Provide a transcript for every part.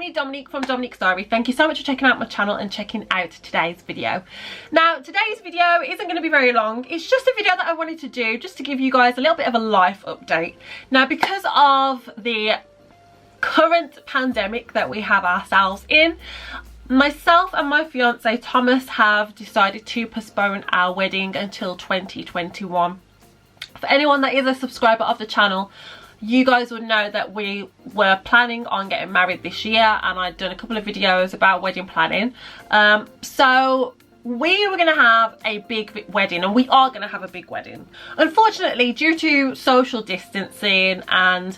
me, Dominique from Dominique's Diary. Thank you so much for checking out my channel and checking out today's video. Now, today's video isn't going to be very long. It's just a video that I wanted to do just to give you guys a little bit of a life update. Now, because of the current pandemic that we have ourselves in, myself and my fiance Thomas have decided to postpone our wedding until 2021. For anyone that is a subscriber of the channel, you guys would know that we were planning on getting married this year, and I'd done a couple of videos about wedding planning. So we were going to have a big wedding, and we are going to have a big wedding. Unfortunately, due to social distancing and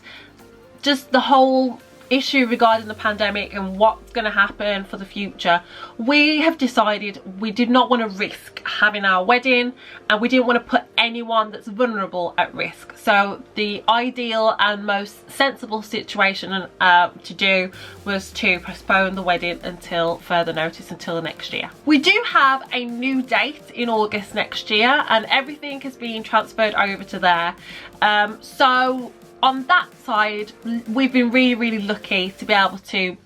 just the whole issue regarding the pandemic and what's going to happen for the future, we have decided we did not want to risk having our wedding, and we didn't want to put anyone that's vulnerable at risk. So the ideal and most sensible situation to do was to postpone the wedding until further notice, until next year. We do have a new date in August next year, and everything is being transferred over to there. So on that side, we've been really lucky to be able to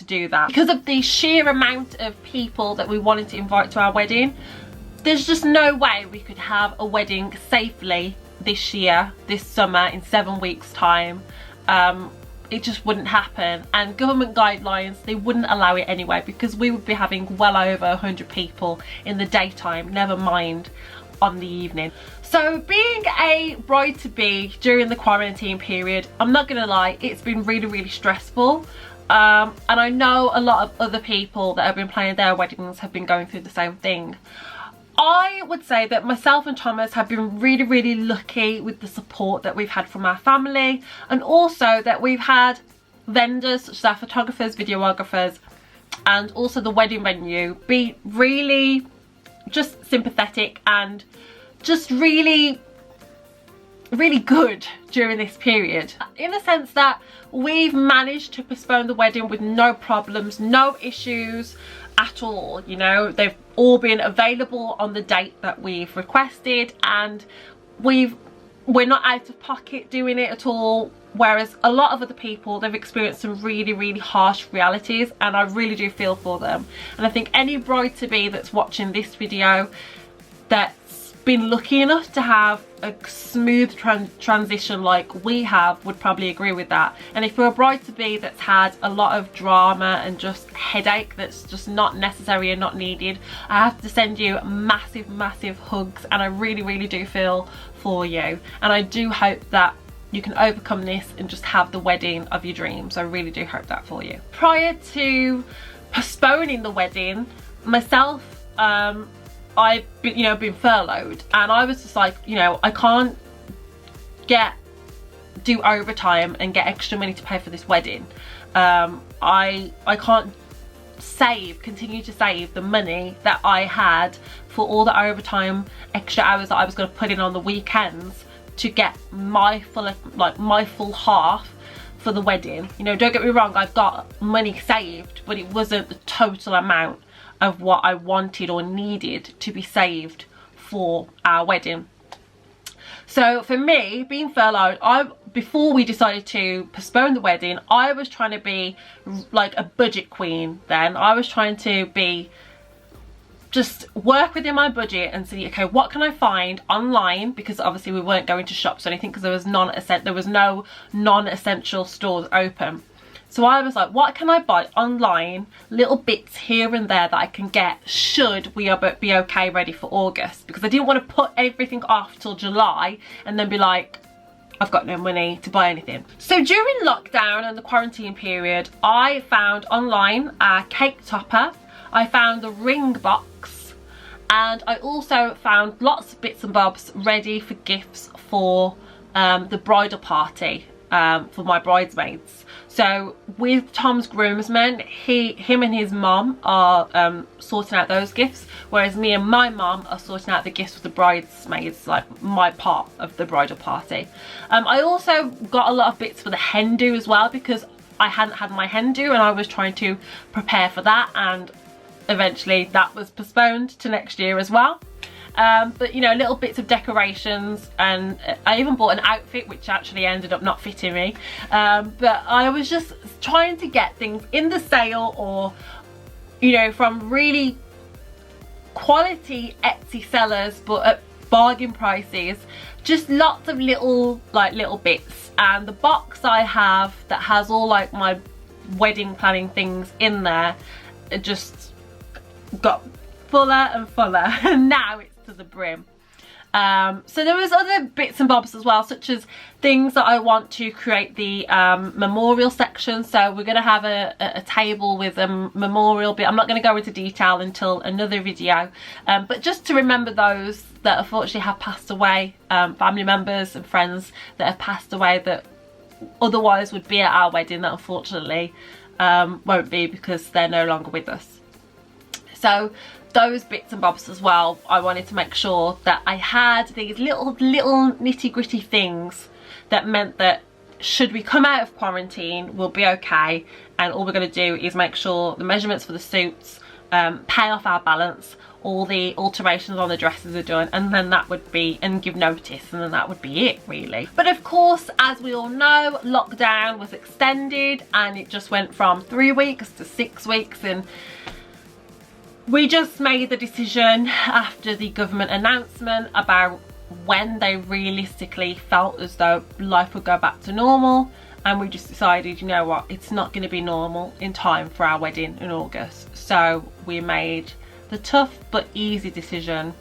do that. Because of the sheer amount of people that we wanted to invite to our wedding, there's just no way we could have a wedding safely this year, this summer, in 7 weeks time. It just wouldn't happen, and government guidelines, they wouldn't allow it anyway, because we would be having well over 100 people in the daytime, never mind on the evening. So being a bride-to-be during the quarantine period, I'm not gonna lie, it's been really stressful. And I know a lot of other people that have been planning their weddings have been going through the same thing. I would say that myself and Thomas have been really lucky with the support that we've had from our family, and also that we've had vendors such as our photographers, videographers, and also the wedding venue be really just sympathetic and just really good during this period, in the sense that we've managed to postpone the wedding with no problems, no issues at all. You know, they've all been available on the date that we've requested, and we're not out of pocket doing it at all. Whereas a lot of other people, they've experienced some really harsh realities, and I really do feel for them. And I think any bride-to-be that's watching this video that's been lucky enough to have a smooth transition like we have would probably agree with that. And if you're a bride-to-be that's had a lot of drama and just headache that's just not necessary and not needed, I have to send you massive hugs, and I really do feel for you, and I do hope that you can overcome this and just have the wedding of your dreams. I really do hope that for you. Prior to postponing the wedding, myself, I've been furloughed, and I was just like, you know, I can't do overtime and get extra money to pay for this wedding. I can't continue to save the money that I had for all the overtime extra hours that I was going to put in on the weekends to get my full half for the wedding. You know, don't get me wrong, I've got money saved, but it wasn't the total amount of what I wanted or needed to be saved for our wedding. So for me, being furloughed, before we decided to postpone the wedding, I was trying to be like a budget queen then. I was trying to just work within my budget and see, okay, what can I find online, because obviously we weren't going to shops or anything because there was no non-essential stores open. So I was like, what can I buy online, little bits here and there that I can get should we be okay ready for August, because I didn't want to put everything off till July and then be like, I've got no money to buy anything. So during lockdown and the quarantine period, I found online a cake topper, I found the ring box, and I also found lots of bits and bobs ready for gifts for the bridal party, for my bridesmaids. So with Tom's groomsmen, him and his mom are sorting out those gifts, whereas me and my mom are sorting out the gifts for the bridesmaids, like my part of the bridal party. I also got a lot of bits for the hen do as well, because I hadn't had my hen do and I was trying to prepare for that, and eventually that was postponed to next year as well. but you know, little bits of decorations, and I even bought an outfit which actually ended up not fitting me, but I was just trying to get things in the sale, or you know, from really quality Etsy sellers but at bargain prices. Just lots of little bits. And the box I have that has all like my wedding planning things in there, it just got fuller and fuller and now it's to the brim. So there was other bits and bobs as well, such as things that I want to create the memorial section. So we're going to have a table with a memorial bit. I'm not going to go into detail until another video, but just to remember those that unfortunately have passed away, family members and friends that have passed away that otherwise would be at our wedding, that unfortunately won't be because they're no longer with us. So those bits and bobs as well, I wanted to make sure that I had these little nitty gritty things that meant that should we come out of quarantine, we'll be okay, and all we're going to do is make sure the measurements for the suits, pay off our balance, all the alterations on the dresses are done, and then that would be, and give notice, and then that would be it really. But of course, as we all know, lockdown was extended and it just went from 3 weeks to 6 weeks, and we just made the decision after the government announcement about when they realistically felt as though life would go back to normal, and we just decided, you know what, it's not going to be normal in time for our wedding in August. So we made the tough but easy decision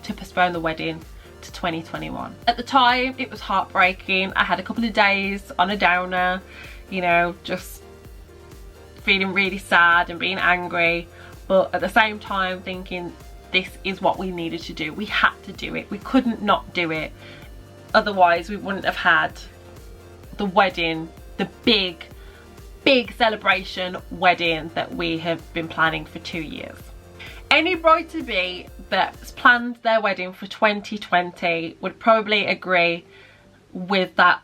to postpone the wedding to 2021. At the time it was heartbreaking. I had a couple of days on a downer, you know, just feeling really sad and being angry, but at the same time thinking this is what we needed to do. We had to do it. We couldn't not do it. Otherwise we wouldn't have had the wedding, the big celebration wedding that we have been planning for 2 years. Any bride-to-be that's planned their wedding for 2020 would probably agree with that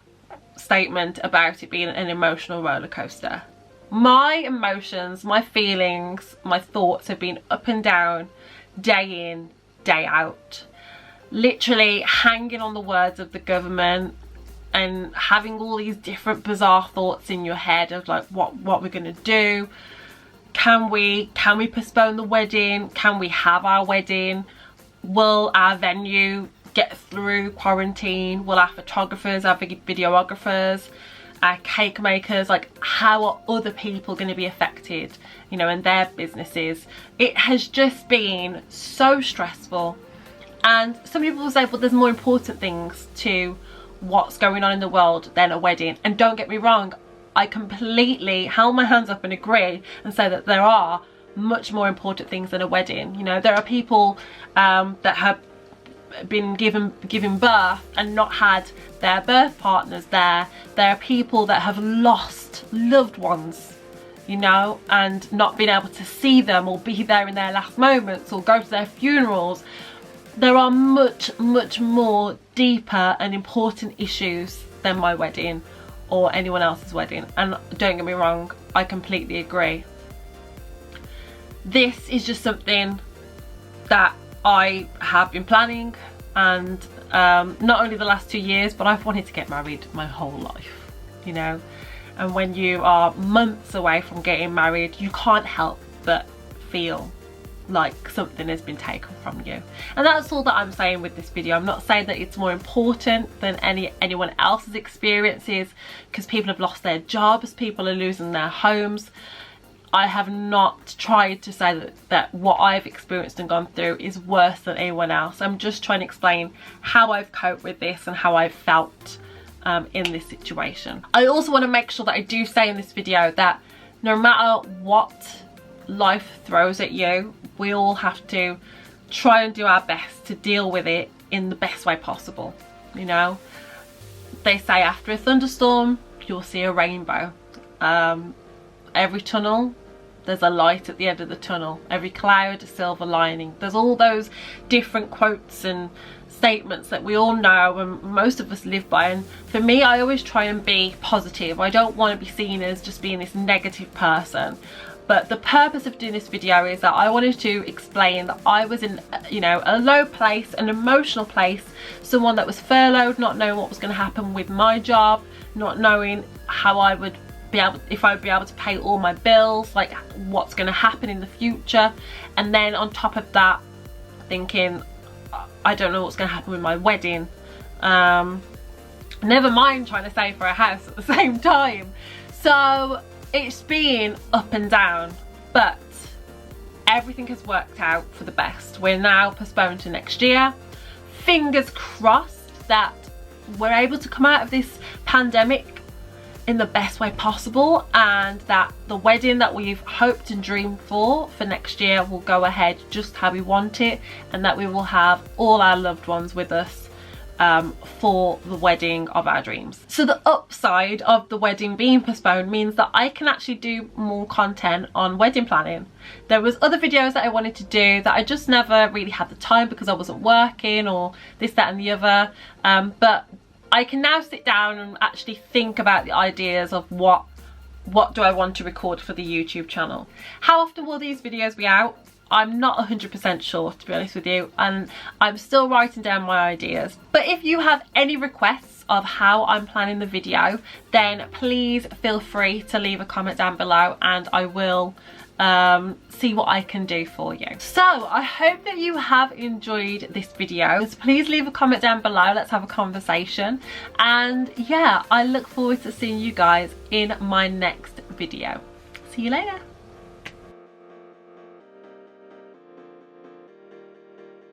statement about it being an emotional roller coaster. My emotions, my feelings, my thoughts have been up and down, day in, day out. Literally hanging on the words of the government and having all these different bizarre thoughts in your head of like what we're gonna do. Can we postpone the wedding? Can we have our wedding? Will our venue get through quarantine? Will our photographers, our videographers, our cake makers, like how are other people going to be affected, you know, and their businesses? It has just been so stressful, and some people will say, well, there's more important things to what's going on in the world than a wedding. And don't get me wrong, I completely hold my hands up and agree and say that there are much more important things than a wedding. You know, there are people that have been given birth and not had their birth partners there. There are people that have lost loved ones, you know, and not been able to see them or be there in their last moments or go to their funerals. There are much more deeper and important issues than my wedding or anyone else's wedding, and don't get me wrong, I completely agree. This is just something that I have been planning, and not only the last 2 years, but I've wanted to get married my whole life, you know. And when you are months away from getting married, you can't help but feel like something has been taken from you. And that's all that I'm saying with this video. I'm not saying that it's more important than anyone else's experiences, because people have lost their jobs, people are losing their homes. I have not tried to say that what I've experienced and gone through is worse than anyone else. I'm just trying to explain how I've coped with this and how I've felt in this situation. I also want to make sure that I do say in this video that no matter what life throws at you, we all have to try and do our best to deal with it in the best way possible. You know, they say after a thunderstorm you'll see a rainbow. Every tunnel, there's a light at the end of the tunnel. Every cloud, a silver lining. There's all those different quotes and statements that we all know and most of us live by, and for me, I always try and be positive. I don't want to be seen as just being this negative person. But the purpose of doing this video is that I wanted to explain that I was in, you know, a low place, an emotional place, someone that was furloughed, not knowing what was going to happen with my job, not knowing how I would be able, if I would be able to pay all my bills, like what's going to happen in the future. And then on top of that, thinking, I don't know what's going to happen with my wedding. Never mind trying to save for a house at the same time. So it's been up and down, but everything has worked out for the best. We're now postponed to next year. Fingers crossed that we're able to come out of this pandemic in the best way possible, and that the wedding that we've hoped and dreamed for next year will go ahead just how we want it, and that we will have all our loved ones with us for the wedding of our dreams. So the upside of the wedding being postponed means that I can actually do more content on wedding planning. There was other videos that I wanted to do that I just never really had the time because I wasn't working or this, that and the other, but I can now sit down and actually think about the ideas of what do I want to record for the YouTube channel. How often will these videos be out? I'm not 100% sure, to be honest with you, and I'm still writing down my ideas. But if you have any requests of how I'm planning the video, then please feel free to leave a comment down below and I will see what I can do for you. So I hope that you have enjoyed this video. So please leave a comment down below, let's have a conversation, and yeah, I look forward to seeing you guys in my next video. See you later.